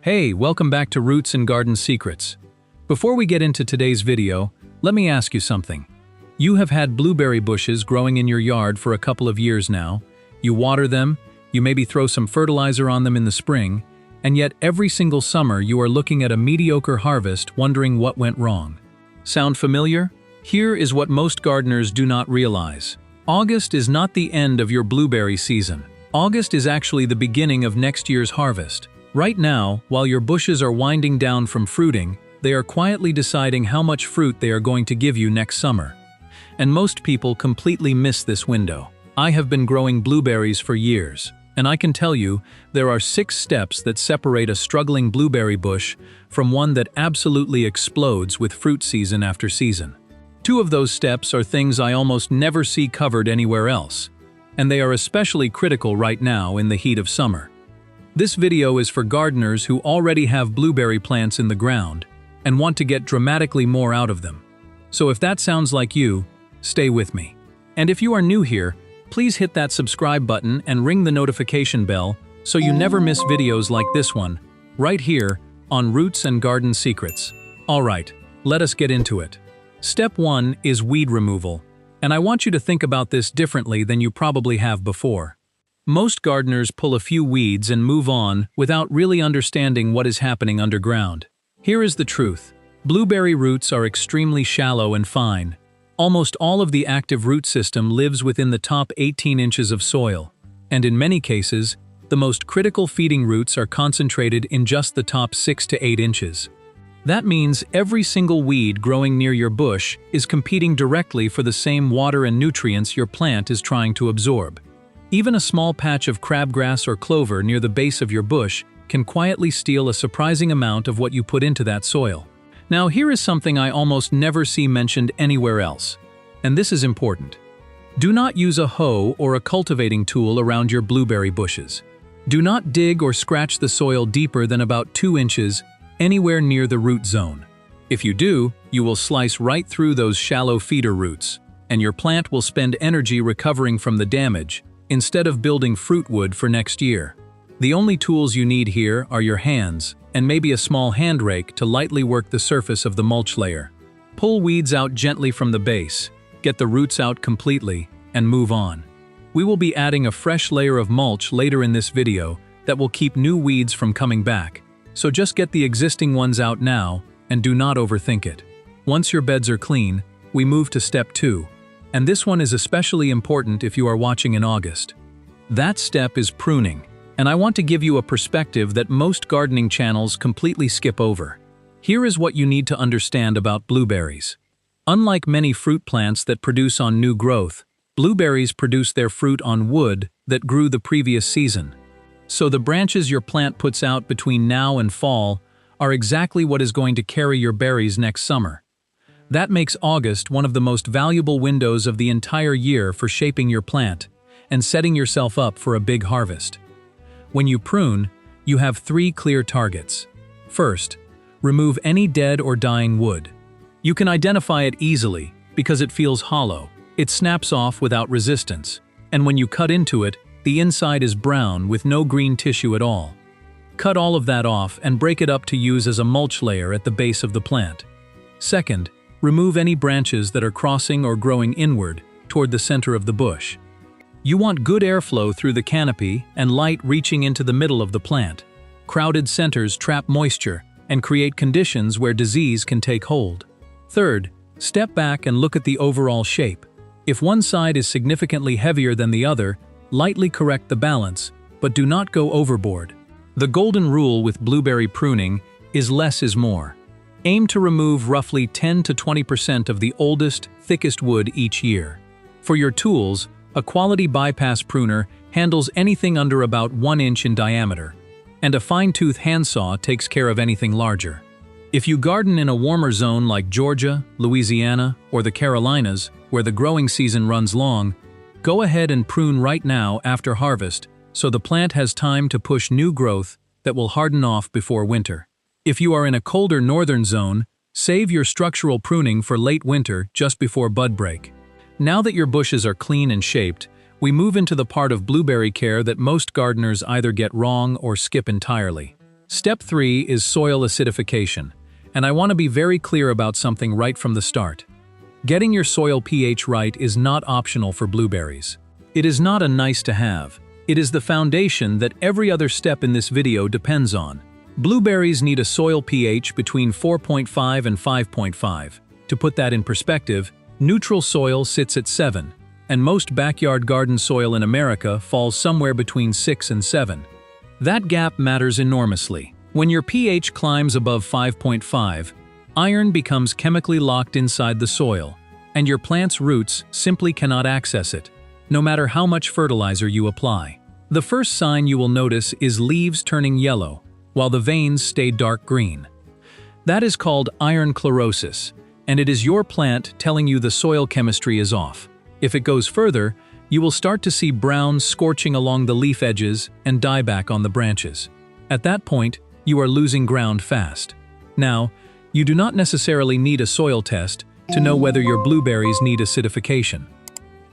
Hey, welcome back to Roots and Garden Secrets. Before we get into today's video, let me ask you something. You have had blueberry bushes growing in your yard for a couple of years now. You water them, you maybe throw some fertilizer on them in the spring, and yet every single summer you are looking at a mediocre harvest wondering what went wrong. Sound familiar? Here is what most gardeners do not realize. August is not the end of your blueberry season. August is actually the beginning of next year's harvest. Right now, while your bushes are winding down from fruiting, they are quietly deciding how much fruit they are going to give you next summer. And most people completely miss this window. I have been growing blueberries for years, and I can tell you there are 6 steps that separate a struggling blueberry bush from one that absolutely explodes with fruit season after season. 2 of those steps are things I almost never see covered anywhere else, and they are especially critical right now in the heat of summer. This video is for gardeners who already have blueberry plants in the ground and want to get dramatically more out of them. So if that sounds like you, stay with me. And if you are new here, please hit that subscribe button and ring the notification bell so you never miss videos like this one, right here on Roots and Garden Secrets. Alright, let us get into it. Step 1 is weed removal, and I want you to think about this differently than you probably have before. Most gardeners pull a few weeds and move on without really understanding what is happening underground. Here is the truth. Blueberry roots are extremely shallow and fine. Almost all of the active root system lives within the top 18 inches of soil, and in many cases, the most critical feeding roots are concentrated in just the top 6 to 8 inches. That means every single weed growing near your bush is competing directly for the same water and nutrients your plant is trying to absorb. Even a small patch of crabgrass or clover near the base of your bush can quietly steal a surprising amount of what you put into that soil. Now here is something I almost never see mentioned anywhere else, and this is important. Do not use a hoe or a cultivating tool around your blueberry bushes. Do not dig or scratch the soil deeper than about 2 inches anywhere near the root zone. If you do, you will slice right through those shallow feeder roots, and your plant will spend energy recovering from the damage instead of building fruit wood for next year. The only tools you need here are your hands and maybe a small hand rake to lightly work the surface of the mulch layer. Pull weeds out gently from the base, get the roots out completely, and move on. We will be adding a fresh layer of mulch later in this video that will keep new weeds from coming back, so just get the existing ones out now and do not overthink it. Once your beds are clean, we move to step 2. And this one is especially important if you are watching in August. That step is pruning, and I want to give you a perspective that most gardening channels completely skip over. Here is what you need to understand about blueberries. Unlike many fruit plants that produce on new growth, blueberries produce their fruit on wood that grew the previous season. So the branches your plant puts out between now and fall are exactly what is going to carry your berries next summer. That makes August one of the most valuable windows of the entire year for shaping your plant and setting yourself up for a big harvest. When you prune, you have 3 clear targets. First, remove any dead or dying wood. You can identify it easily because it feels hollow. It snaps off without resistance, and when you cut into it, the inside is brown with no green tissue at all. Cut all of that off and break it up to use as a mulch layer at the base of the plant. Second, remove any branches that are crossing or growing inward toward the center of the bush. You want good airflow through the canopy and light reaching into the middle of the plant. Crowded centers trap moisture and create conditions where disease can take hold. Third, step back and look at the overall shape. If one side is significantly heavier than the other, lightly correct the balance, but do not go overboard. The golden rule with blueberry pruning is less is more. Aim to remove roughly 10 to 20% of the oldest, thickest wood each year. For your tools, a quality bypass pruner handles anything under about 1 inch in diameter, and a fine-tooth handsaw takes care of anything larger. If you garden in a warmer zone like Georgia, Louisiana, or the Carolinas, where the growing season runs long, go ahead and prune right now after harvest so the plant has time to push new growth that will harden off before winter. If you are in a colder northern zone, save your structural pruning for late winter just before bud break. Now that your bushes are clean and shaped, we move into the part of blueberry care that most gardeners either get wrong or skip entirely. Step 3 is soil acidification, and I want to be very clear about something right from the start. Getting your soil pH right is not optional for blueberries. It is not a nice to have. It is the foundation that every other step in this video depends on. Blueberries need a soil pH between 4.5 and 5.5. To put that in perspective, neutral soil sits at 7, and most backyard garden soil in America falls somewhere between 6 and 7. That gap matters enormously. When your pH climbs above 5.5, iron becomes chemically locked inside the soil, and your plant's roots simply cannot access it, no matter how much fertilizer you apply. The first sign you will notice is leaves turning yellow, while the veins stay dark green. That is called iron chlorosis, and it is your plant telling you the soil chemistry is off. If it goes further, you will start to see browns scorching along the leaf edges and dieback on the branches. At that point, you are losing ground fast. Now, you do not necessarily need a soil test to know whether your blueberries need acidification.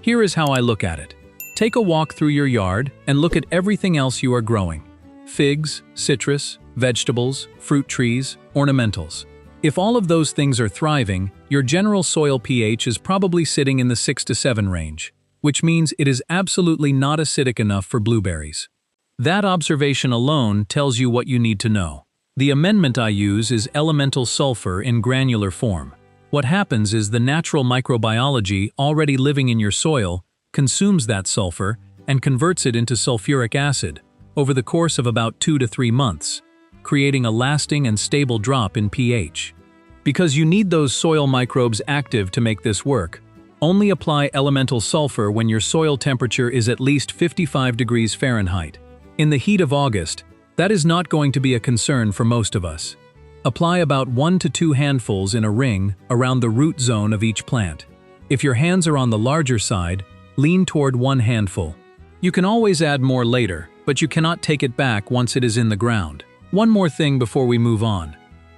Here is how I look at it. Take a walk through your yard and look at everything else you are growing. Figs, citrus, vegetables, fruit trees, ornamentals. If all of those things are thriving, your general soil pH is probably sitting in the 6 to 7 range, which means it is absolutely not acidic enough for blueberries. That observation alone tells you what you need to know. The amendment I use is elemental sulfur in granular form. What happens is the natural microbiology already living in your soil consumes that sulfur and converts it into sulfuric acid over the course of about 2 to 3 months, creating a lasting and stable drop in pH. Because you need those soil microbes active to make this work, only apply elemental sulfur when your soil temperature is at least 55 degrees Fahrenheit. In the heat of August, that is not going to be a concern for most of us. Apply about 1 to 2 handfuls in a ring around the root zone of each plant. If your hands are on the larger side, lean toward 1 handful. You can always add more later, but you cannot take it back once it is in the ground. One more thing before we move on.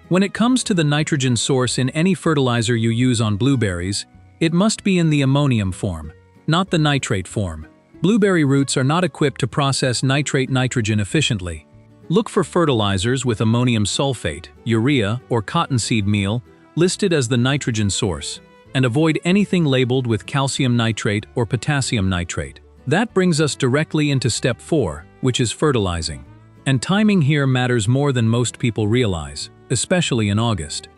When it comes to the nitrogen source in any fertilizer you use on blueberries, it must be in the ammonium form, not the nitrate form. Blueberry roots are not equipped to process nitrate nitrogen efficiently. Look for fertilizers with ammonium sulfate, urea, or cottonseed meal listed as the nitrogen source, and avoid anything labeled with calcium nitrate or potassium nitrate. That brings us directly into step 4, which is fertilizing. And timing here matters more than most people realize, especially in August.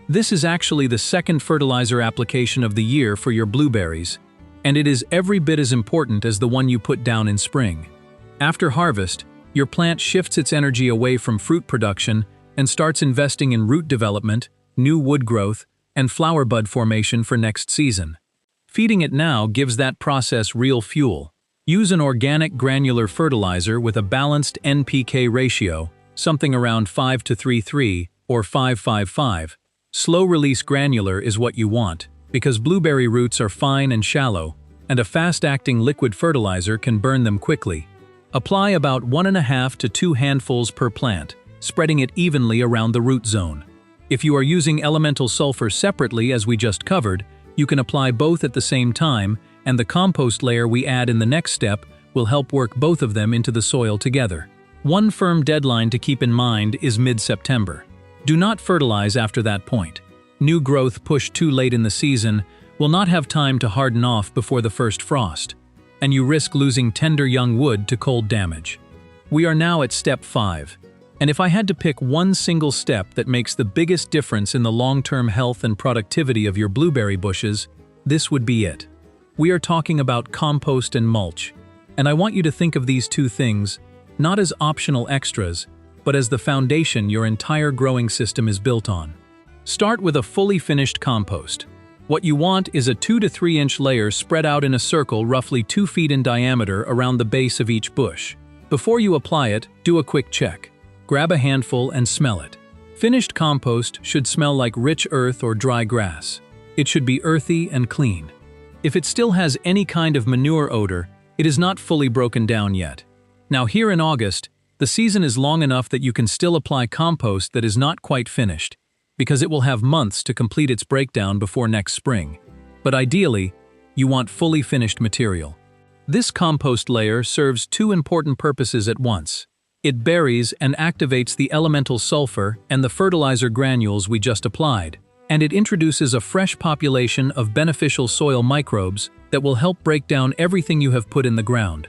This is actually the second fertilizer application of the year for your blueberries, and it is every bit as important as the one you put down in spring. After harvest, your plant shifts its energy away from fruit production and starts investing in root development, new wood growth, and flower bud formation for next season. Feeding it now gives that process real fuel. Use an organic granular fertilizer with a balanced NPK ratio, something around 5 to 3:3 or 5:5:5. Slow-release granular is what you want, because blueberry roots are fine and shallow, and a fast-acting liquid fertilizer can burn them quickly. Apply about 1.5 to 2 handfuls per plant, spreading it evenly around the root zone. If you are using elemental sulfur separately, as we just covered, you can apply both at the same time, and the compost layer we add in the next step will help work both of them into the soil together. One firm deadline to keep in mind is mid-September. Do not fertilize after that point. New growth pushed too late in the season will not have time to harden off before the first frost, and you risk losing tender young wood to cold damage. We are now at step 5, and if I had to pick one single step that makes the biggest difference in the long-term health and productivity of your blueberry bushes, this would be it. We are talking about compost and mulch, and I want you to think of these two things not as optional extras, but as the foundation your entire growing system is built on. Start with a fully finished compost. What you want is a 2 to 3 inch layer spread out in a circle roughly 2 feet in diameter around the base of each bush. Before you apply it, do a quick check. Grab a handful and smell it. Finished compost should smell like rich earth or dry grass. It should be earthy and clean. If it still has any kind of manure odor, it is not fully broken down yet. Now here in August, the season is long enough that you can still apply compost that is not quite finished, because it will have months to complete its breakdown before next spring. But ideally, you want fully finished material. This compost layer serves 2 important purposes at once. It buries and activates the elemental sulfur and the fertilizer granules we just applied, and it introduces a fresh population of beneficial soil microbes that will help break down everything you have put in the ground.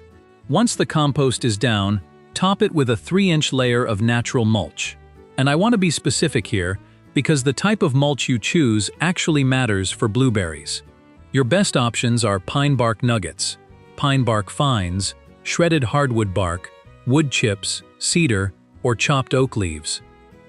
Once the compost is down, top it with a 3-inch layer of natural mulch. And I want to be specific here, because the type of mulch you choose actually matters for blueberries. Your best options are pine bark nuggets, pine bark fines, shredded hardwood bark, wood chips, cedar, or chopped oak leaves.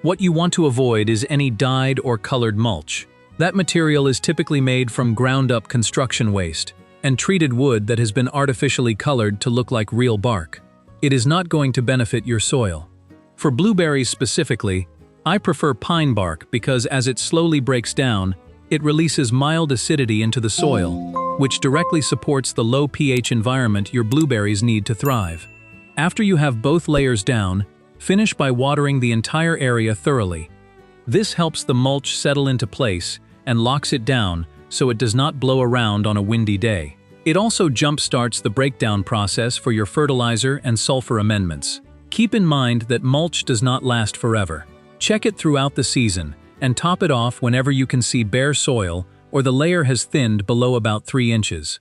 What you want to avoid is any dyed or colored mulch. That material is typically made from ground-up construction waste and treated wood that has been artificially colored to look like real bark. It is not going to benefit your soil. For blueberries specifically, I prefer pine bark because as it slowly breaks down, it releases mild acidity into the soil, which directly supports the low pH environment your blueberries need to thrive. After you have both layers down, finish by watering the entire area thoroughly. This helps the mulch settle into place and locks it down so it does not blow around on a windy day. It also jump-starts the breakdown process for your fertilizer and sulfur amendments. Keep in mind that mulch does not last forever. Check it throughout the season and top it off whenever you can see bare soil or the layer has thinned below about 3 inches.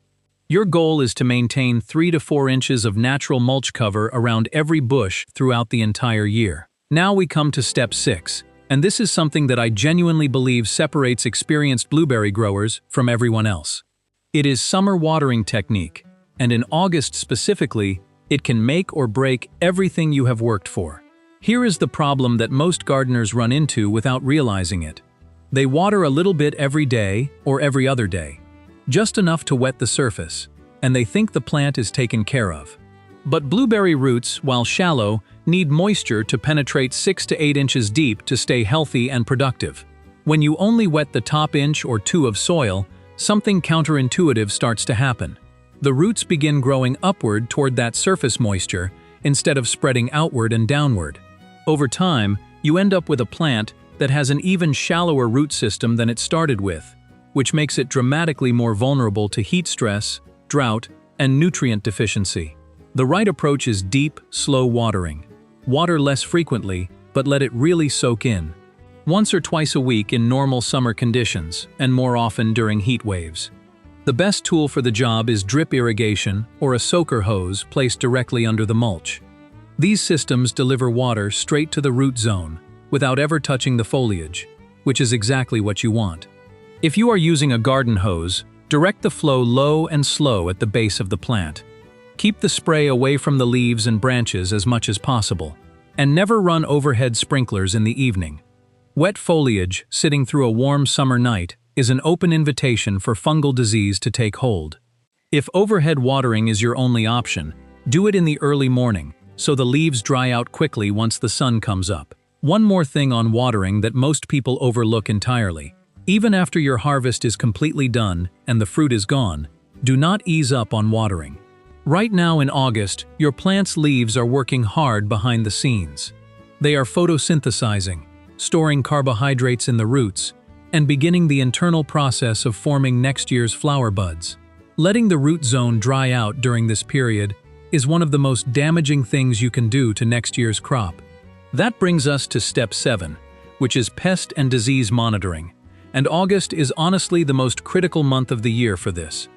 Your goal is to maintain 3 to 4 inches of natural mulch cover around every bush throughout the entire year. Now we come to step 6, and this is something that I genuinely believe separates experienced blueberry growers from everyone else. It is summer watering technique, and in August specifically, it can make or break everything you have worked for. Here is the problem that most gardeners run into without realizing it. They water a little bit every day or every other day, just enough to wet the surface, and they think the plant is taken care of. But blueberry roots, while shallow, need moisture to penetrate 6 to 8 inches deep to stay healthy and productive. When you only wet the top inch or 2 of soil, something counterintuitive starts to happen. The roots begin growing upward toward that surface moisture instead of spreading outward and downward. Over time, you end up with a plant that has an even shallower root system than it started with, which makes it dramatically more vulnerable to heat stress, drought, and nutrient deficiency. The right approach is deep, slow watering. Water less frequently, but let it really soak in. Once or twice a week in normal summer conditions, and more often during heat waves. The best tool for the job is drip irrigation or a soaker hose placed directly under the mulch. These systems deliver water straight to the root zone without ever touching the foliage, which is exactly what you want. If you are using a garden hose, direct the flow low and slow at the base of the plant. Keep the spray away from the leaves and branches as much as possible, and never run overhead sprinklers in the evening. Wet foliage sitting through a warm summer night is an open invitation for fungal disease to take hold. If overhead watering is your only option, do it in the early morning, so the leaves dry out quickly once the sun comes up. One more thing on watering that most people overlook entirely. Even after your harvest is completely done and the fruit is gone, do not ease up on watering. Right now in August, your plant's leaves are working hard behind the scenes. They are photosynthesizing, storing carbohydrates in the roots, and beginning the internal process of forming next year's flower buds. Letting the root zone dry out during this period is one of the most damaging things you can do to next year's crop. That brings us to step 7, which is pest and disease monitoring. And August is honestly the most critical month of the year for this.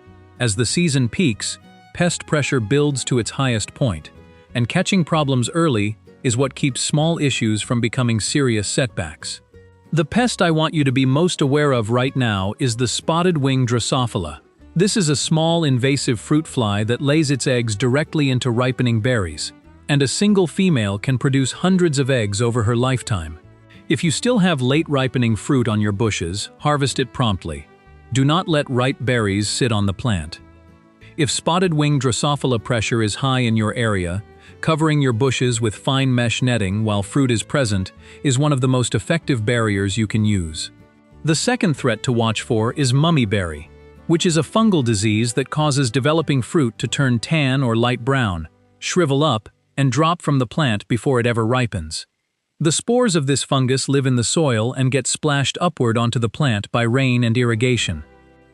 As the season peaks, pest pressure builds to its highest point, and catching problems early is what keeps small issues from becoming serious setbacks. The pest I want you to be most aware of right now is the spotted wing Drosophila. This is a small invasive fruit fly that lays its eggs directly into ripening berries, and a single female can produce hundreds of eggs over her lifetime. If you still have late ripening fruit on your bushes, harvest it promptly. Do not let ripe berries sit on the plant. If spotted wing Drosophila pressure is high in your area, covering your bushes with fine mesh netting while fruit is present is one of the most effective barriers you can use. The second threat to watch for is mummyberry, which is a fungal disease that causes developing fruit to turn tan or light brown, shrivel up, and drop from the plant before it ever ripens. The spores of this fungus live in the soil and get splashed upward onto the plant by rain and irrigation.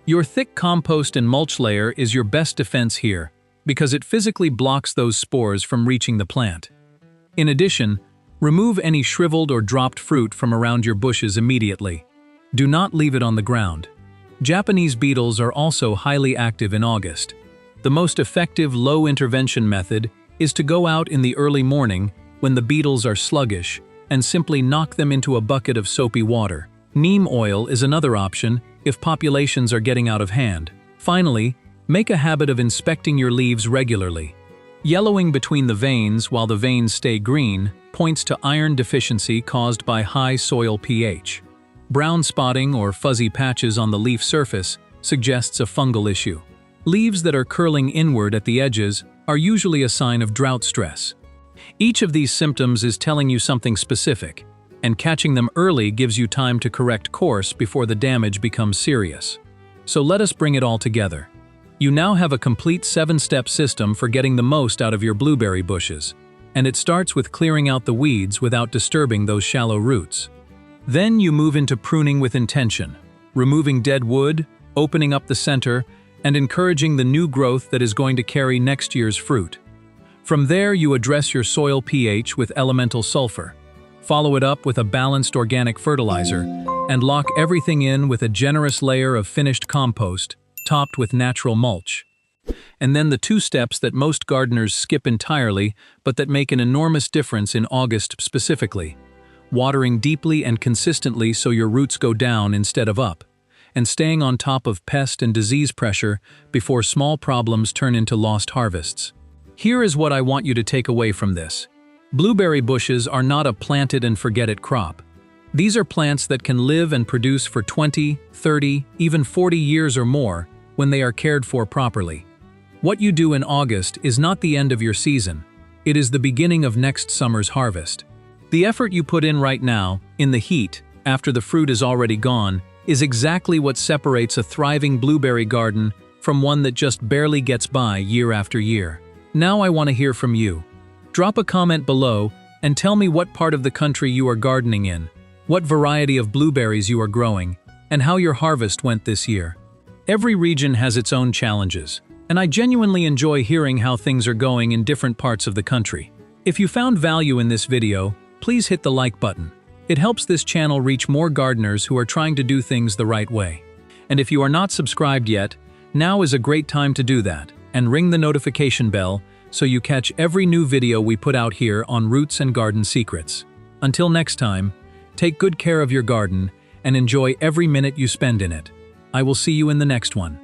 Your thick compost and mulch layer is your best defense here, because it physically blocks those spores from reaching the plant. In addition, remove any shriveled or dropped fruit from around your bushes immediately. Do not leave it on the ground. Japanese beetles are also highly active in August. The most effective low-intervention method is to go out in the early morning when the beetles are sluggish and simply knock them into a bucket of soapy water. Neem oil is another option if populations are getting out of hand. Finally, make a habit of inspecting your leaves regularly. Yellowing between the veins while the veins stay green points to iron deficiency caused by high soil pH. Brown spotting or fuzzy patches on the leaf surface suggests a fungal issue. Leaves that are curling inward at the edges are usually a sign of drought stress. Each of these symptoms is telling you something specific, and catching them early gives you time to correct course before the damage becomes serious. So let us bring it all together. You now have a complete 7-step system for getting the most out of your blueberry bushes, and it starts with clearing out the weeds without disturbing those shallow roots. Then you move into pruning with intention, removing dead wood, opening up the center, and encouraging the new growth that is going to carry next year's fruit. From there, you address your soil pH with elemental sulfur, follow it up with a balanced organic fertilizer, and lock everything in with a generous layer of finished compost, topped with natural mulch. And then the 2 steps that most gardeners skip entirely, but that make an enormous difference in August specifically. Watering deeply and consistently so your roots go down instead of up, and staying on top of pest and disease pressure before small problems turn into lost harvests. Here is what I want you to take away from this. Blueberry bushes are not a plant-it-and-forget-it crop. These are plants that can live and produce for 20, 30, even 40 years or more when they are cared for properly. What you do in August is not the end of your season. It is the beginning of next summer's harvest. The effort you put in right now, in the heat, after the fruit is already gone, is exactly what separates a thriving blueberry garden from one that just barely gets by year after year. Now I want to hear from you. Drop a comment below and tell me what part of the country you are gardening in, what variety of blueberries you are growing, and how your harvest went this year. Every region has its own challenges, and I genuinely enjoy hearing how things are going in different parts of the country. If you found value in this video, please hit the like button. It helps this channel reach more gardeners who are trying to do things the right way. And if you are not subscribed yet, now is a great time to do that, and ring the notification bell so you catch every new video we put out here on Roots and Garden Secrets. Until next time, take good care of your garden and enjoy every minute you spend in it. I will see you in the next one.